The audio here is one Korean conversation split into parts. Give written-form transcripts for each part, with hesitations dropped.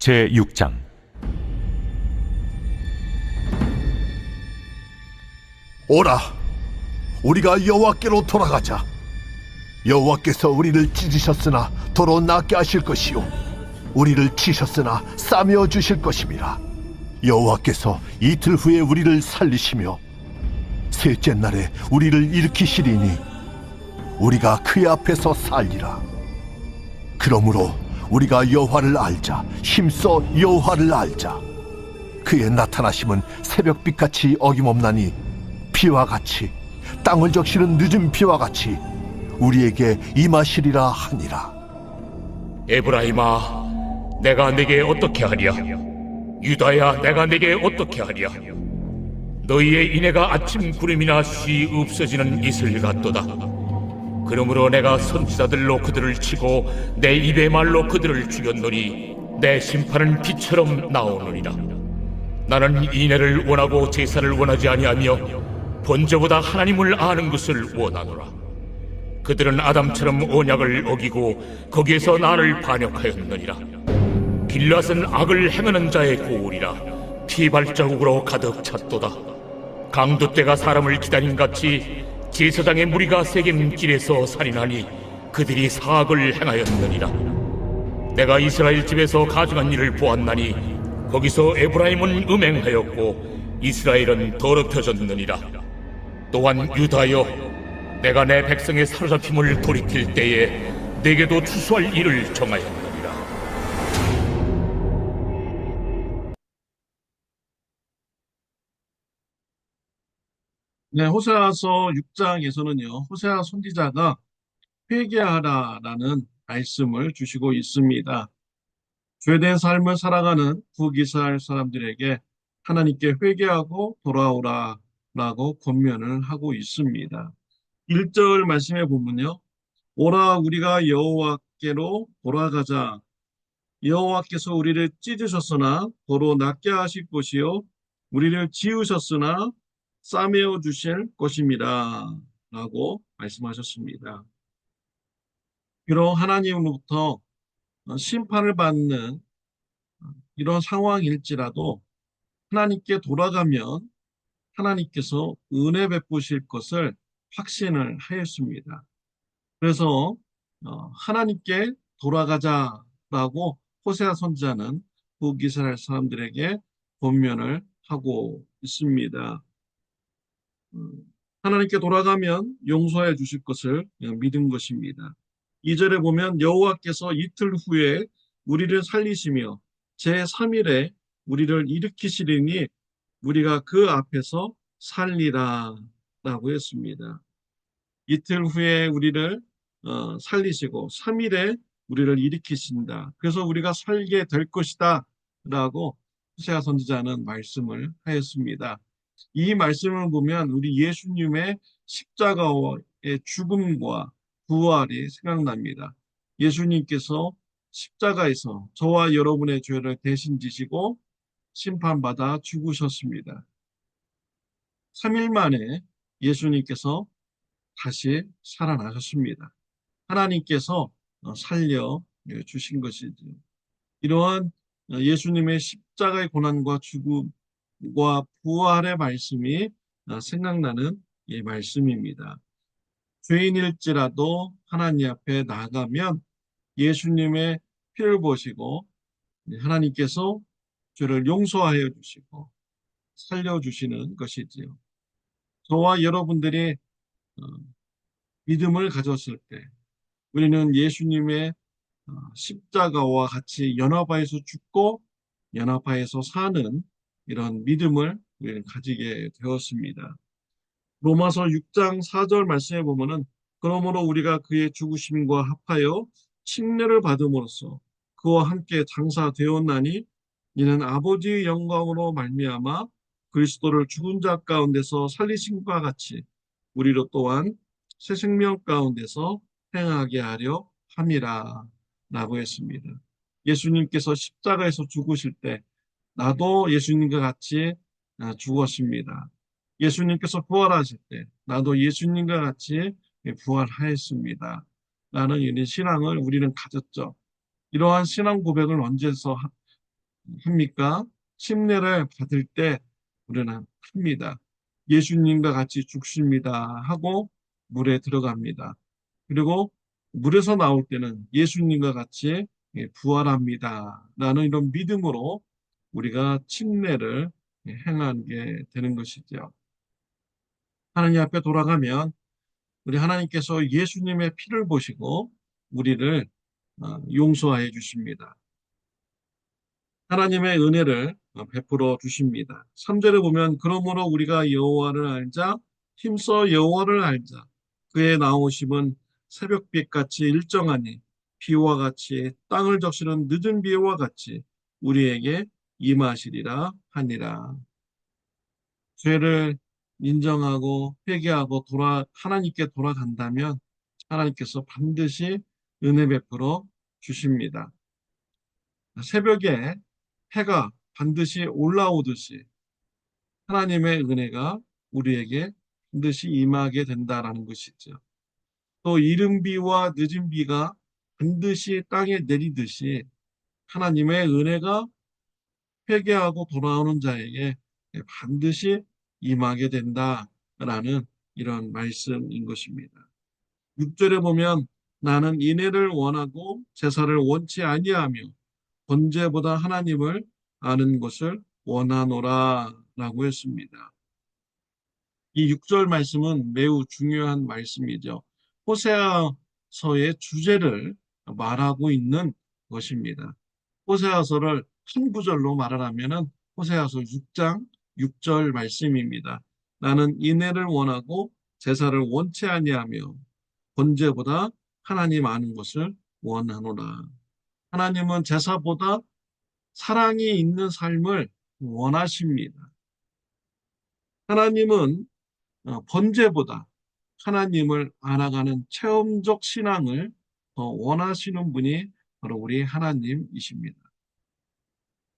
제6장. 오라, 우리가 여호와께로 돌아가자. 여호와께서 우리를 찢으셨으나 도로 낫게 하실 것이요, 우리를 치셨으나 싸매어 주실 것임이라. 여호와께서 이틀 후에 우리를 살리시며 셋째 날에 우리를 일으키시리니 우리가 그의 앞에서 살리라. 그러므로 우리가 여호와를 알자. 힘써 여호와를 알자. 그의 나타나심은 새벽빛같이 어김없나니 비와 같이, 땅을 적시는 늦은 비와 같이 우리에게 임하시리라 하니라. 에브라임아, 내가 내게 어떻게 하랴? 유다야, 내가 내게 어떻게 하랴? 너희의 인애가 아침 구름이나 쉬 없어지는 이슬 같도다. 그러므로 내가 선지자들로 그들을 치고 내 입의 말로 그들을 죽였노니 내 심판은 비처럼 나오느니라. 나는 인애를 원하고 제사를 원하지 아니하며 번제보다 하나님을 아는 것을 원하노라. 그들은 아담처럼 언약을 어기고 거기에서 나를 반역하였느니라. 길앗은 악을 행하는 자의 고울이라 피 발자국으로 가득 찼도다. 강도떼가 사람을 기다린 같이 제사장의 무리가 새긴 길에서 살인하니 그들이 사악을 행하였느니라. 내가 이스라엘 집에서 가증한 일을 보았나니 거기서 에브라임은 음행하였고 이스라엘은 더럽혀졌느니라. 또한 유다여, 내가 내 백성의 사로잡힘을 돌이킬 때에 내게도 추수할 일을 정하였느니라. 네, 호세아서 6장에서는요, 호세아 선지자가 회개하라라는 말씀을 주시고 있습니다. 죄된 삶을 살아가는 북이스라엘 사람들에게 하나님께 회개하고 돌아오라라고 권면을 하고 있습니다. 1절 말씀에 보면요, 오라 우리가 여호와께로 돌아가자. 여호와께서 우리를 찢으셨으나 도로 낫게 하실 것이요, 우리를 지으셨으나 싸매어 주실 것입니다 라고 말씀하셨습니다. 비록 하나님으로부터 심판을 받는 이런 상황일지라도 하나님께 돌아가면 하나님께서 은혜 베푸실 것을 확신을 하였습니다. 그래서 하나님께 돌아가자라고 호세아 선지자는 북이스라엘 사람들에게 권면을 하고 있습니다. 하나님께 돌아가면 용서해 주실 것을 믿은 것입니다. 2절에 보면 여호와께서 이틀 후에 우리를 살리시며 제3일에 우리를 일으키시리니 우리가 그 앞에서 살리라 라고 했습니다. 이틀 후에 우리를 살리시고 3일에 우리를 일으키신다. 그래서 우리가 살게 될 것이다 라고 호세아 선지자는 말씀을 하였습니다. 이 말씀을 보면 우리 예수님의 십자가의 죽음과 부활이 생각납니다. 예수님께서 십자가에서 저와 여러분의 죄를 대신 지시고 심판받아 죽으셨습니다. 3일 만에 예수님께서 다시 살아나셨습니다. 하나님께서 살려 주신 것이죠. 이러한 예수님의 십자가의 고난과 죽음과 부활의 말씀이 생각나는 이 말씀입니다. 죄인일지라도 하나님 앞에 나가면 예수님의 피를 보시고 하나님께서 죄를 용서하여 주시고 살려주시는 것이지요. 저와 여러분들이 믿음을 가졌을 때 우리는 예수님의 십자가와 같이 연합하여서 죽고 연합하여서 사는 이런 믿음을 우리는 가지게 되었습니다. 로마서 6장 4절 말씀에 보면은 그러므로 우리가 그의 죽으심과 합하여 칭례를 받음으로써 그와 함께 장사되었나니 이는 아버지의 영광으로 말미암아 그리스도를 죽은 자 가운데서 살리심과 같이 우리로 또한 새 생명 가운데서 행하게 하려 함이라 라고 했습니다. 예수님께서 십자가에서 죽으실 때 나도 예수님과 같이 죽었습니다. 예수님께서 부활하실 때 나도 예수님과 같이 부활하였습니다. 라는 이런 신앙을 우리는 가졌죠. 이러한 신앙 고백을 합니까? 침례를 받을 때 우리는 합니다. 예수님과 같이 죽습니다 하고 물에 들어갑니다. 그리고 물에서 나올 때는 예수님과 같이 부활합니다 라는 이런 믿음으로 우리가 침례를 행하게 되는 것이죠. 하나님 앞에 돌아가면 우리 하나님께서 예수님의 피를 보시고 우리를 용서해 주십니다. 하나님의 은혜를 베풀어 주십니다. 3절에 보면 그러므로 우리가 여호와를 알자 힘써 여호와를 알자 그의 나오심은 새벽빛 같이 일정하니 비와 같이 땅을 적시는 늦은 비와 같이 우리에게 임하시리라 하니라. 죄를 인정하고 회개하고 하나님께 돌아간다면 하나님께서 반드시 은혜 베풀어 주십니다. 새벽에 해가 반드시 올라오듯이 하나님의 은혜가 우리에게 반드시 임하게 된다라는 것이죠. 또 이른 비와 늦은 비가 반드시 땅에 내리듯이 하나님의 은혜가 회개하고 돌아오는 자에게 반드시 임하게 된다라는 이런 말씀인 것입니다. 6절에 보면 나는 인애를 원하고 제사를 원치 아니하며 번제보다 하나님을 아는 것을 원하노라 라고 했습니다. 이 6절 말씀은 매우 중요한 말씀이죠. 호세아서의 주제를 말하고 있는 것입니다. 호세아서를 한 구절로 말하자면 호세아서 6장 6절 말씀입니다. 나는 인애를 원하고 제사를 원치 아니하며 번제보다 하나님 아는 것을 원하노라. 하나님은 제사보다 사랑이 있는 삶을 원하십니다. 하나님은 번제보다 하나님을 알아가는 체험적 신앙을 더 원하시는 분이 바로 우리 하나님이십니다.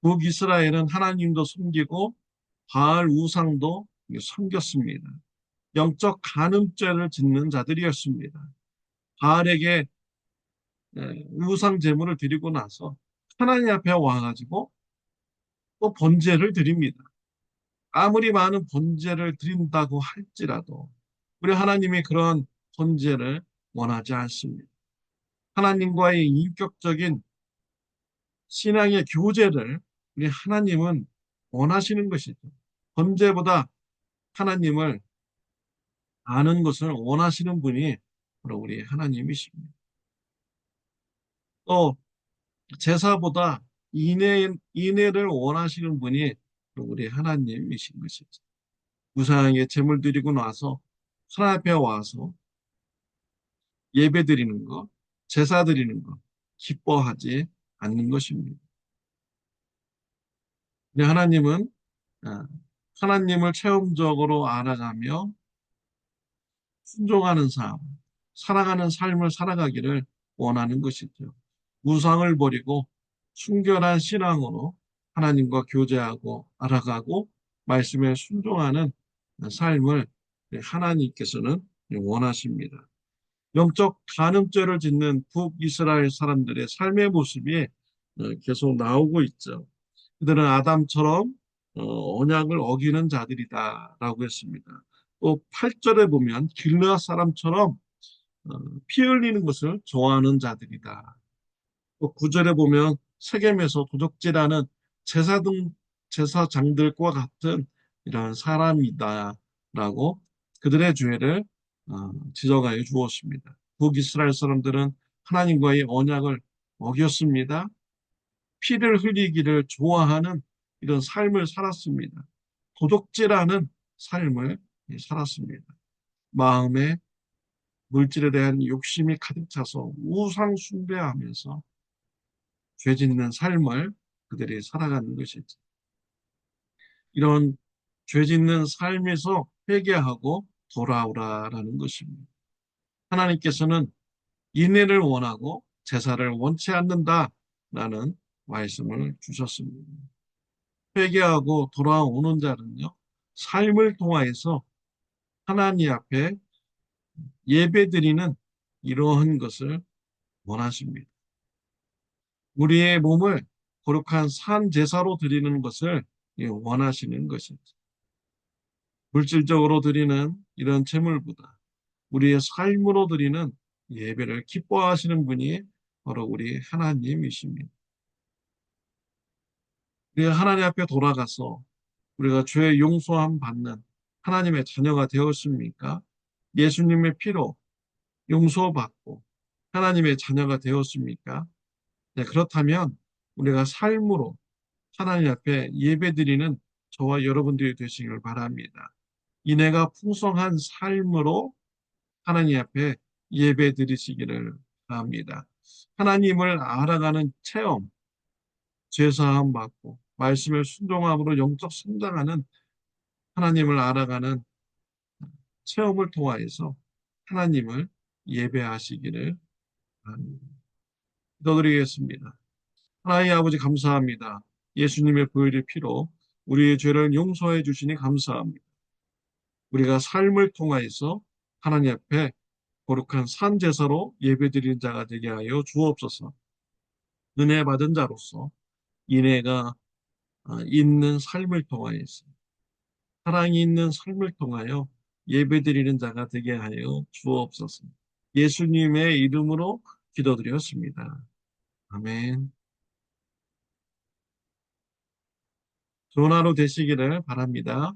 북이스라엘은 하나님도 섬기고 바알 우상도 섬겼습니다. 영적 간음죄를 짓는 자들이었습니다. 바알에게 우상 제물을 드리고 나서 하나님 앞에 와가지고 또 번제를 드립니다. 아무리 많은 번제를 드린다고 할지라도 우리 하나님이 그런 번제를 원하지 않습니다. 하나님과의 인격적인 신앙의 교제를 우리 하나님은 원하시는 것이죠. 번제보다 하나님을 아는 것을 원하시는 분이 바로 우리 하나님이십니다. 또 제사보다 인애를 원하시는 분이 바로 우리 하나님이신 것이죠. 무상하게 제물 드리고 나서 하나님 앞에 와서 예배 드리는 것, 제사 드리는 것, 기뻐하지 않는 것입니다. 근데 하나님은 하나님을 체험적으로 알아가며 순종하는 삶, 살아가는 삶을 살아가기를 원하는 것이죠. 우상을 버리고 순결한 신앙으로 하나님과 교제하고 알아가고 말씀에 순종하는 삶을 하나님께서는 원하십니다. 영적 간음죄를 짓는 북이스라엘 사람들의 삶의 모습이 계속 나오고 있죠. 그들은 아담처럼 언약을 어기는 자들이다라고 했습니다. 또 8절에 보면 길르앗 사람처럼 피 흘리는 것을 좋아하는 자들이다. 또 9절에 보면 세겜에서 도적질하는 제사장들과 같은 이러한 사람이다라고 그들의 죄를 지적하여 주었습니다. 북이스라엘 사람들은 하나님과의 언약을 어겼습니다. 피를 흘리기를 좋아하는 이런 삶을 살았습니다. 도둑질하는 삶을 살았습니다. 마음에 물질에 대한 욕심이 가득 차서 우상 숭배하면서 죄 짓는 삶을 그들이 살아가는 것이죠. 이런 죄 짓는 삶에서 회개하고 돌아오라라는 것입니다. 하나님께서는 인애를 원하고 제사를 원치 않는다라는 말씀을 주셨습니다. 회개하고 돌아오는 자는요, 삶을 통하여서 하나님 앞에 예배드리는 이러한 것을 원하십니다. 우리의 몸을 거룩한 산 제사로 드리는 것을 원하시는 것입니다. 물질적으로 드리는 이런 제물보다 우리의 삶으로 드리는 예배를 기뻐하시는 분이 바로 우리 하나님이십니다. 우리가 하나님 앞에 돌아가서 우리가 죄의 용서함 받는 하나님의 자녀가 되었습니까? 예수님의 피로 용서받고 하나님의 자녀가 되었습니까? 네, 그렇다면 우리가 삶으로 하나님 앞에 예배드리는 저와 여러분들이 되시길 바랍니다. 인애가 풍성한 삶으로 하나님 앞에 예배드리시기를 바랍니다. 하나님을 알아가는 체험, 죄사함 받고 말씀을 순종함으로 영적 성장하는 하나님을 알아가는 체험을 통하여서 하나님을 예배하시기를 바랍니다. 기도드리겠습니다. 하나님 아버지 감사합니다. 예수님의 보혈의 피로 우리의 죄를 용서해 주시니 감사합니다. 우리가 삶을 통하여서 하나님 앞에 거룩한 산 제사로 예배드리는 자가 되게 하여 주옵소서. 은혜 받은 자로서 인애가 있는 삶을 통하여서 사랑이 있는 삶을 통하여 예배드리는 자가 되게 하여 주옵소서. 예수님의 이름으로 기도드렸습니다. 아멘. 좋은 하루 되시기를 바랍니다.